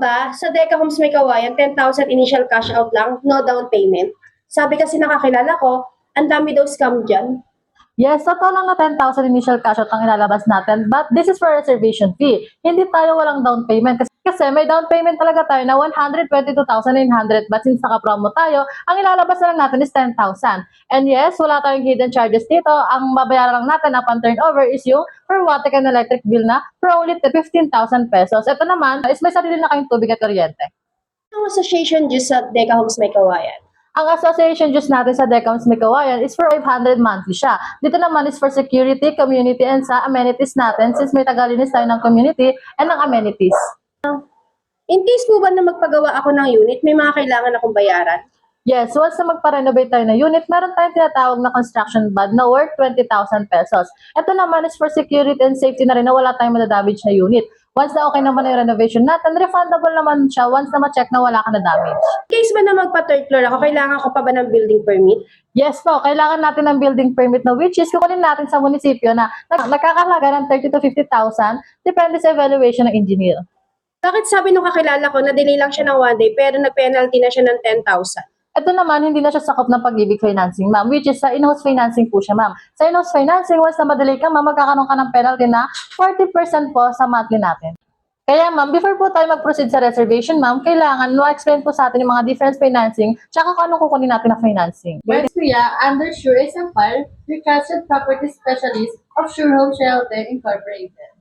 ba, sa Deca Homes may kawayan, 10,000 initial cash out lang, no down payment. Sabi kasi nakakilala ko, ang dami daw scam dyan. Yes, totoo lang na 10,000 initial cash out ang ilalabas natin, but this is for reservation fee. Hindi tayo walang down payment kasi may down payment talaga tayo na 122,900, but since naka-promo tayo, ang ilalabas na lang natin is 10,000. And yes, wala tayong hidden charges dito. Ang mabayaran lang natin upon turnover is yung for water and electric bill na for only 15,000 pesos. Ito naman is may sarili na kayong tubig at kuryente. Ang association dyan sa Deca Homes may kawayan. Ang association dues natin sa Deca Homes Mikawayan is for 500 monthly siya. Dito naman is for security, community, and sa amenities natin since may tagalinis tayo ng community and ng amenities. In case po ba na magpagawa ako ng unit, may mga kailangan akong bayaran? Yes, once na magpa-renovate tayo na unit, meron tayong tinatawag na construction bond na worth 20,000 pesos. Ito naman is for security and safety na rin na wala tayong madadamage na unit. Once na okay naman yung renovation natin, refundable naman siya once na ma-check na wala ka na damage. In case ba na magpa-third floor ako, kailangan ko pa ba ng building permit? Yes po, kailangan natin ng building permit na which is kukunin natin sa munisipyo na nagkakahalaga ng 30 to 50,000 depende sa evaluation ng engineer. Bakit sabi nung kakilala ko na delay lang siya ng 1 day pero nag-penalty na siya ng 10,000? Ito naman, hindi na siya sakop ng pag-ibig financing, ma'am, which is sa in-house financing po siya, ma'am. Sa in-house financing, once na madelay ka, ma'am, magkakaroon ka ng penalty na 40% po sa monthly natin. Kaya, ma'am, before po tayo mag-proceed sa reservation, ma'am, kailangan explain po sa atin yung mga different financing tsaka kung anong kukunin natin na financing. Yes, Kuya, under Sure SFR, your trusted property specialist of Sure Home Shelter Incorporated.